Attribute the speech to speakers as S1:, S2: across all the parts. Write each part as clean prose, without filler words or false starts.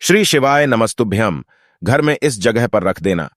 S1: श्री शिवाय नमस्तुभ्यम। घर में इस जगह पर रख देना।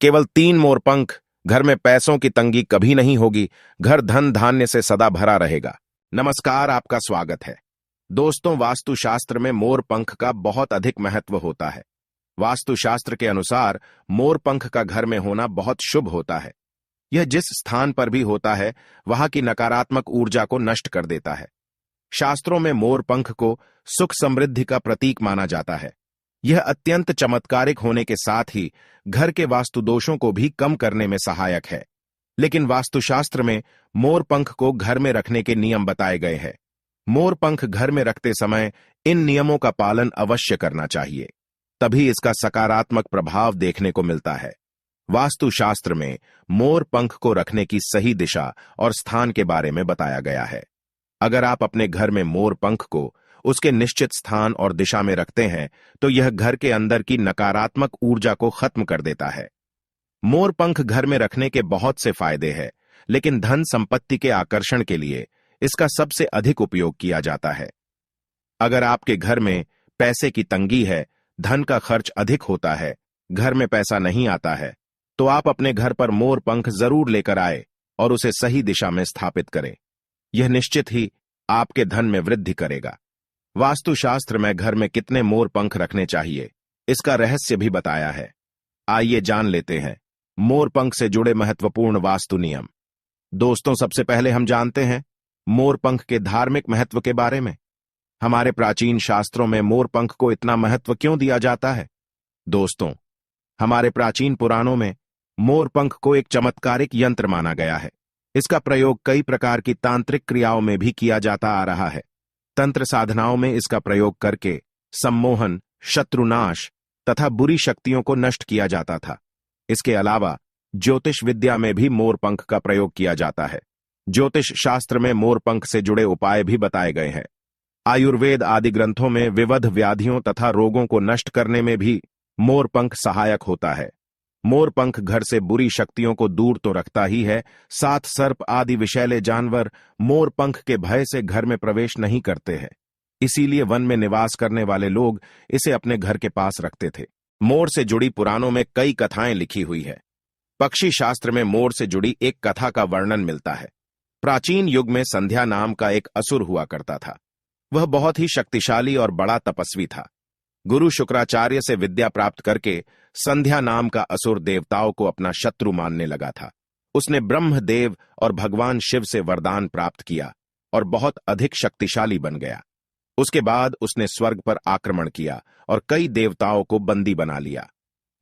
S1: केवल 3 मोरपंख। घर में पैसों की तंगी कभी नहीं होगी। घर धन धान्य से सदा भरा रहेगा। नमस्कार, आपका स्वागत है। दोस्तों, वास्तुशास्त्र में मोरपंख का बहुत अधिक महत्व होता है। वास्तुशास्त्र के अनुसार मोरपंख का घर में होना बहुत शुभ होता है। यह जिस स्थान पर भी होता है वहां की नकारात्मक ऊर्जा को नष्ट कर देता है। शास्त्रों में मोरपंख को सुख समृद्धि का प्रतीक माना जाता है। यह अत्यंत चमत्कारिक होने के साथ ही घर के वास्तु दोषों को भी कम करने में सहायक है। लेकिन वास्तुशास्त्र में मोरपंख को घर में रखने के नियम बताए गए हैं। मोरपंख घर में रखते समय इन नियमों का पालन अवश्य करना चाहिए, तभी इसका सकारात्मक प्रभाव देखने को मिलता है। वास्तुशास्त्र में मोरपंख को रखने की सही दिशा और स्थान के बारे में बताया गया है। अगर आप अपने घर में मोरपंख को उसके निश्चित स्थान और दिशा में रखते हैं तो यह घर के अंदर की नकारात्मक ऊर्जा को खत्म कर देता है। मोरपंख घर में रखने के बहुत से फायदे हैं, लेकिन धन संपत्ति के आकर्षण के लिए इसका सबसे अधिक उपयोग किया जाता है। अगर आपके घर में पैसे की तंगी है, धन का खर्च अधिक होता है, घर में पैसा नहीं आता है, तो आप अपने घर पर मोरपंख जरूर लेकर आए और उसे सही दिशा में स्थापित करें। यह निश्चित ही आपके धन में वृद्धि करेगा। वास्तुशास्त्र में घर में कितने मोरपंख रखने चाहिए, इसका रहस्य भी बताया है। आइए जान लेते हैं मोरपंख से जुड़े महत्वपूर्ण वास्तु नियम। दोस्तों, सबसे पहले हम जानते हैं मोरपंख के धार्मिक महत्व के बारे में। हमारे प्राचीन शास्त्रों में मोरपंख को इतना महत्व क्यों दिया जाता है? दोस्तों, हमारे प्राचीन पुराणों में मोरपंख को एक चमत्कारिक यंत्र माना गया है। इसका प्रयोग कई प्रकार की तांत्रिक क्रियाओं में भी किया जाता आ रहा है। तंत्र साधनाओं में इसका प्रयोग करके सम्मोहन, शत्रुनाश तथा बुरी शक्तियों को नष्ट किया जाता था। इसके अलावा ज्योतिष विद्या में भी मोरपंख का प्रयोग किया जाता है। ज्योतिष शास्त्र में मोरपंख से जुड़े उपाय भी बताए गए हैं। आयुर्वेद आदि ग्रंथों में विविध व्याधियों तथा रोगों को नष्ट करने में भी मोरपंख सहायक होता है। मोरपंख घर से बुरी शक्तियों को दूर तो रखता ही है, साथ सर्प आदि विषैले जानवर मोरपंख के भय से घर में प्रवेश नहीं करते हैं। इसीलिए वन में निवास करने वाले लोग इसे अपने घर के पास रखते थे। मोर से जुड़ी पुराणों में कई कथाएं लिखी हुई है। पक्षी शास्त्र में मोर से जुड़ी एक कथा का वर्णन मिलता है। प्राचीन युग में संध्या नाम का एक असुर हुआ करता था। वह बहुत ही शक्तिशाली और बड़ा तपस्वी था। गुरु शुक्राचार्य से विद्या प्राप्त करके संध्या नाम का असुर देवताओं को अपना शत्रु मानने लगा था। उसने ब्रह्मदेव और भगवान शिव से वरदान प्राप्त किया और बहुत अधिक शक्तिशाली बन गया। उसके बाद उसने स्वर्ग पर आक्रमण किया और कई देवताओं को बंदी बना लिया।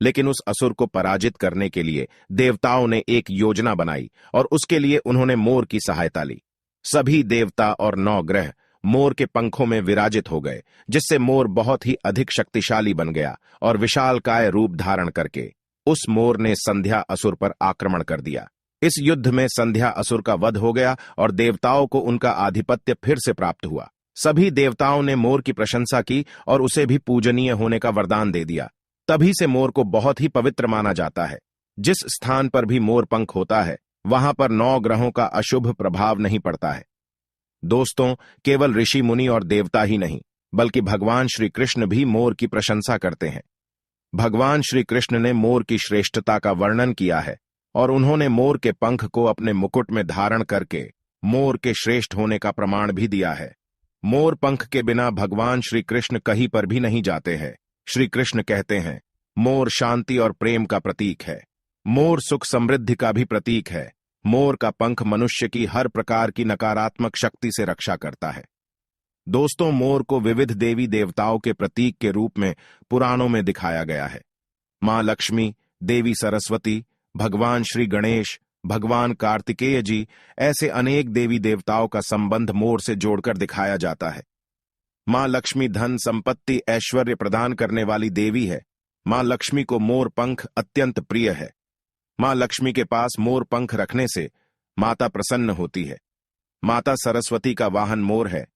S1: लेकिन उस असुर को पराजित करने के लिए देवताओं ने एक योजना बनाई और उसके लिए उन्होंने मोर की सहायता ली। सभी देवता और 9 ग्रह मोर के पंखों में विराजित हो गए, जिससे मोर बहुत ही अधिक शक्तिशाली बन गया और विशालकाय रूप धारण करके उस मोर ने संध्या असुर पर आक्रमण कर दिया। इस युद्ध में संध्या असुर का वध हो गया और देवताओं को उनका आधिपत्य फिर से प्राप्त हुआ। सभी देवताओं ने मोर की प्रशंसा की और उसे भी पूजनीय होने का वरदान दे दिया। तभी से मोर को बहुत ही पवित्र माना जाता है। जिस स्थान पर भी मोर पंख होता है वहां पर 9 ग्रहों का अशुभ प्रभाव नहीं पड़ता है। दोस्तों, केवल ऋषि मुनि और देवता ही नहीं, बल्कि भगवान श्री कृष्ण भी मोर की प्रशंसा करते हैं। भगवान श्री कृष्ण ने मोर की श्रेष्ठता का वर्णन किया है और उन्होंने मोर के पंख को अपने मुकुट में धारण करके मोर के श्रेष्ठ होने का प्रमाण भी दिया है। मोर पंख के बिना भगवान श्री कृष्ण कहीं पर भी नहीं जाते हैं। श्री कृष्ण कहते हैं, मोर शांति और प्रेम का प्रतीक है। मोर सुख समृद्धि का भी प्रतीक है। मोर का पंख मनुष्य की हर प्रकार की नकारात्मक शक्ति से रक्षा करता है। दोस्तों, मोर को विविध देवी देवताओं के प्रतीक के रूप में पुराणों में दिखाया गया है। मां लक्ष्मी, देवी सरस्वती, भगवान श्री गणेश, भगवान कार्तिकेय जी, ऐसे अनेक देवी देवताओं का संबंध मोर से जोड़कर दिखाया जाता है। मां लक्ष्मी धन संपत्ति ऐश्वर्य प्रदान करने वाली देवी है। मां लक्ष्मी को मोर पंख अत्यंत प्रिय है। मां लक्ष्मी के पास मोर पंख रखने से माता प्रसन्न होती है। माता सरस्वती का वाहन मोर है,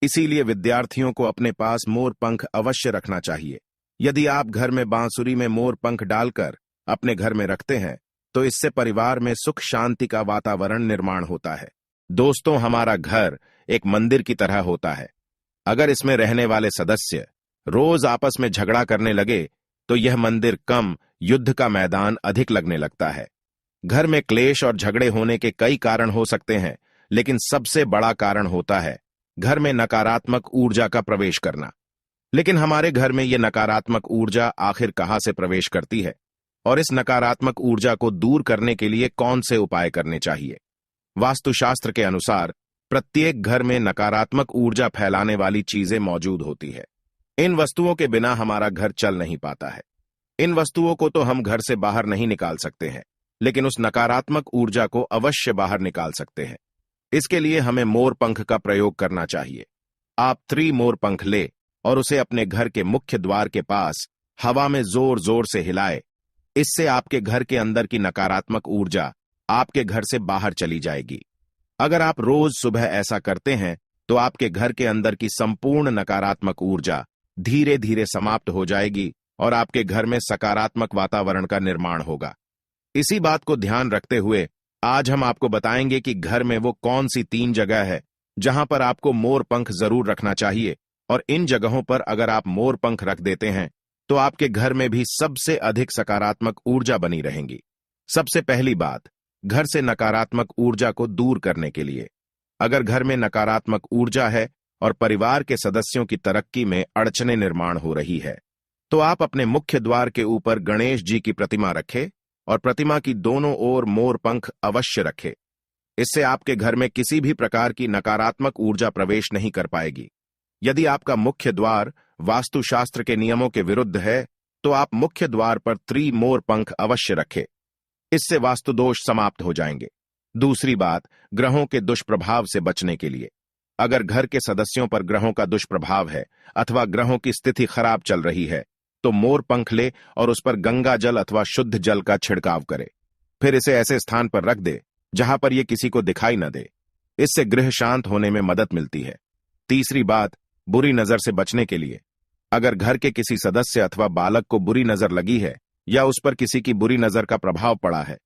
S1: इसीलिए विद्यार्थियों को अपने पास मोर पंख अवश्य रखना चाहिए। यदि आप घर में बांसुरी में मोर पंख डालकर अपने घर में रखते हैं तो इससे परिवार में सुख शांति का वातावरण निर्माण होता है। दोस्तों, हमारा घर एक मंदिर की तरह होता है। अगर इसमें रहने वाले सदस्य रोज आपस में झगड़ा करने लगे तो यह मंदिर कम, युद्ध का मैदान अधिक लगने लगता है। घर में क्लेश और झगड़े होने के कई कारण हो सकते हैं, लेकिन सबसे बड़ा कारण होता है घर में नकारात्मक ऊर्जा का प्रवेश करना। लेकिन हमारे घर में यह नकारात्मक ऊर्जा आखिर कहां से प्रवेश करती है और इस नकारात्मक ऊर्जा को दूर करने के लिए कौन से उपाय करने चाहिए? वास्तुशास्त्र के अनुसार प्रत्येक घर में नकारात्मक ऊर्जा फैलाने वाली चीजें मौजूद होती है। इन वस्तुओं के बिना हमारा घर चल नहीं पाता है। इन वस्तुओं को तो हम घर से बाहर नहीं निकाल सकते हैं, लेकिन उस नकारात्मक ऊर्जा को अवश्य बाहर निकाल सकते हैं। इसके लिए हमें मोर पंख का प्रयोग करना चाहिए। आप मोर पंख ले और उसे अपने घर के मुख्य द्वार के पास हवा में जोर जोर से हिलाए। इससे आपके घर के अंदर की नकारात्मक ऊर्जा आपके घर से बाहर चली जाएगी। अगर आप रोज सुबह ऐसा करते हैं तो आपके घर के अंदर की संपूर्ण नकारात्मक ऊर्जा धीरे धीरे समाप्त हो जाएगी और आपके घर में सकारात्मक वातावरण का निर्माण होगा। इसी बात को ध्यान रखते हुए आज हम आपको बताएंगे कि घर में वो कौन सी 3 जगह है जहां पर आपको मोर पंख जरूर रखना चाहिए, और इन जगहों पर अगर आप मोर पंख रख देते हैं तो आपके घर में भी सबसे अधिक सकारात्मक ऊर्जा बनी रहेंगी। सबसे पहली बात, घर से नकारात्मक ऊर्जा को दूर करने के लिए अगर घर में नकारात्मक ऊर्जा है और परिवार के सदस्यों की तरक्की में अड़चने निर्माण हो रही है, तो आप अपने मुख्य द्वार के ऊपर गणेश जी की प्रतिमा रखें और प्रतिमा की दोनों ओर मोर पंख अवश्य रखें। इससे आपके घर में किसी भी प्रकार की नकारात्मक ऊर्जा प्रवेश नहीं कर पाएगी। यदि आपका मुख्य द्वार वास्तुशास्त्र के नियमों के विरुद्ध है तो आप मुख्य द्वार पर मोर पंख अवश्य रखें। इससे वास्तु दोष समाप्त हो जाएंगे। दूसरी बात, ग्रहों के दुष्प्रभाव से बचने के लिए अगर घर के सदस्यों पर ग्रहों का दुष्प्रभाव है अथवा ग्रहों की स्थिति खराब चल रही है तो मोर पंख ले और उस पर गंगा जल अथवा शुद्ध जल का छिड़काव करे। फिर इसे ऐसे स्थान पर रख दे जहां पर यह किसी को दिखाई न दे। इससे गृह शांत होने में मदद मिलती है। तीसरी बात, बुरी नजर से बचने के लिए अगर घर के किसी सदस्य अथवा बालक को बुरी नजर लगी है या उस पर किसी की बुरी नजर का प्रभाव पड़ा है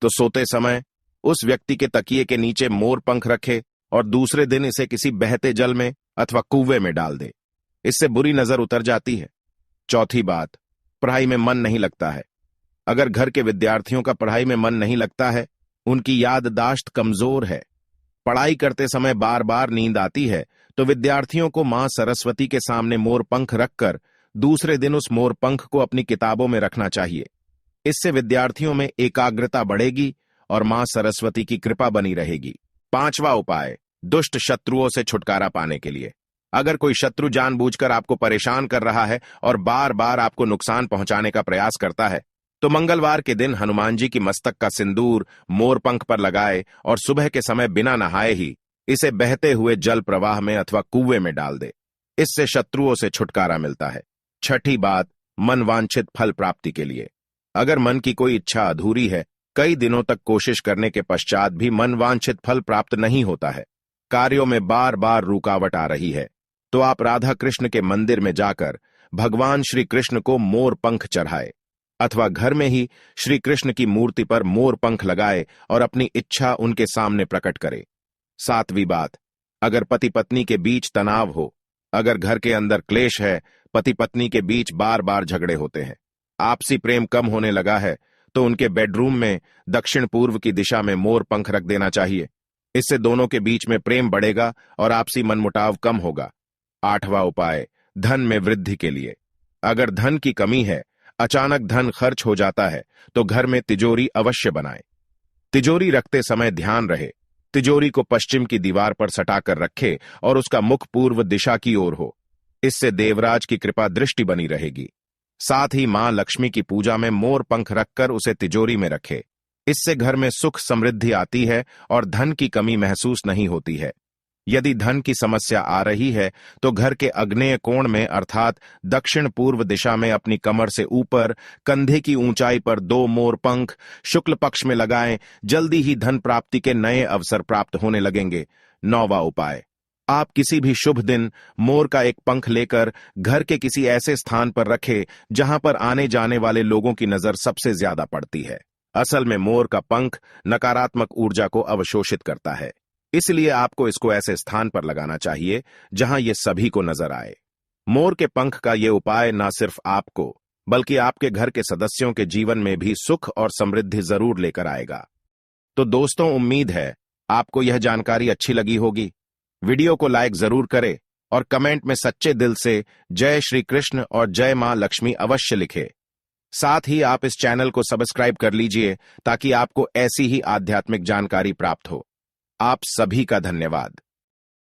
S1: तो सोते समय उस व्यक्ति के तकिए के नीचे मोर पंख रखे और दूसरे दिन इसे किसी बहते जल में अथवा कुएं में डाल दे। इससे बुरी नजर उतर जाती है। चौथी बात, पढ़ाई में मन नहीं लगता है। अगर घर के विद्यार्थियों का पढ़ाई में मन नहीं लगता है, उनकी याददाश्त कमजोर है, पढ़ाई करते समय बार बार नींद आती है, तो विद्यार्थियों को मां सरस्वती के सामने मोर पंख रखकर दूसरे दिन उस मोर पंख को अपनी किताबों में रखना चाहिए। इससे विद्यार्थियों में एकाग्रता बढ़ेगी और मां सरस्वती की कृपा बनी रहेगी। 5वां उपाय, दुष्ट शत्रुओं से छुटकारा पाने के लिए अगर कोई शत्रु जानबूझकर आपको परेशान कर रहा है और बार बार आपको नुकसान पहुंचाने का प्रयास करता है तो मंगलवार के दिन हनुमान जी की मस्तक का सिंदूर मोर पंख पर लगाए और सुबह के समय बिना नहाए ही इसे बहते हुए जल प्रवाह में अथवा कुएं में डाल दे। इससे शत्रुओं से छुटकारा मिलता है। छठी बात, मनवांछित फल प्राप्ति के लिए अगर मन की कोई इच्छा अधूरी है, कई दिनों तक कोशिश करने के पश्चात भी मनवांछित फल प्राप्त नहीं होता है, कार्यों में बार बार रुकावट आ रही है, तो आप राधा कृष्ण के मंदिर में जाकर भगवान श्री कृष्ण को मोर पंख चढ़ाए अथवा घर में ही श्री कृष्ण की मूर्ति पर मोर पंख लगाए और अपनी इच्छा उनके सामने प्रकट करे। 7वीं बात, अगर पति पत्नी के बीच तनाव हो, अगर घर के अंदर क्लेश है, पति पत्नी के बीच बार बार झगड़े होते हैं, आपसी प्रेम कम होने लगा है, तो उनके बेडरूम में दक्षिण पूर्व की दिशा में मोर पंख रख देना चाहिए। इससे दोनों के बीच में प्रेम बढ़ेगा और आपसी मनमुटाव कम होगा। 8वां उपाय, धन में वृद्धि के लिए अगर धन की कमी है, अचानक धन खर्च हो जाता है, तो घर में तिजोरी अवश्य बनाएं। तिजोरी रखते समय ध्यान रहे तिजोरी को पश्चिम की दीवार पर सटाकर रखे और उसका मुख पूर्व दिशा की ओर हो। इससे देवराज की कृपा दृष्टि बनी रहेगी। साथ ही मां लक्ष्मी की पूजा में मोर पंख रखकर उसे तिजोरी में रखे। इससे घर में सुख समृद्धि आती है और धन की कमी महसूस नहीं होती है। यदि धन की समस्या आ रही है तो घर के आग्नेय कोण में अर्थात दक्षिण पूर्व दिशा में अपनी कमर से ऊपर कंधे की ऊंचाई पर 2 मोर पंख शुक्ल पक्ष में लगाएं। जल्दी ही धन प्राप्ति के नए अवसर प्राप्त होने लगेंगे। 9वां उपाय, आप किसी भी शुभ दिन मोर का एक पंख लेकर घर के किसी ऐसे स्थान पर रखें जहां पर आने जाने वाले लोगों की नजर सबसे ज्यादा पड़ती है। असल में मोर का पंख नकारात्मक ऊर्जा को अवशोषित करता है, इसलिए आपको इसको ऐसे स्थान पर लगाना चाहिए जहां यह सभी को नजर आए। मोर के पंख का ये उपाय न सिर्फ आपको बल्कि आपके घर के सदस्यों के जीवन में भी सुख और समृद्धि जरूर लेकर आएगा। तो दोस्तों, उम्मीद है आपको यह जानकारी अच्छी लगी होगी। वीडियो को लाइक जरूर करें और कमेंट में सच्चे दिल से जय श्री कृष्ण और जय मां लक्ष्मी अवश्य लिखें। साथ ही आप इस चैनल को सब्सक्राइब कर लीजिए ताकि आपको ऐसी ही आध्यात्मिक जानकारी प्राप्त हो। आप सभी का धन्यवाद।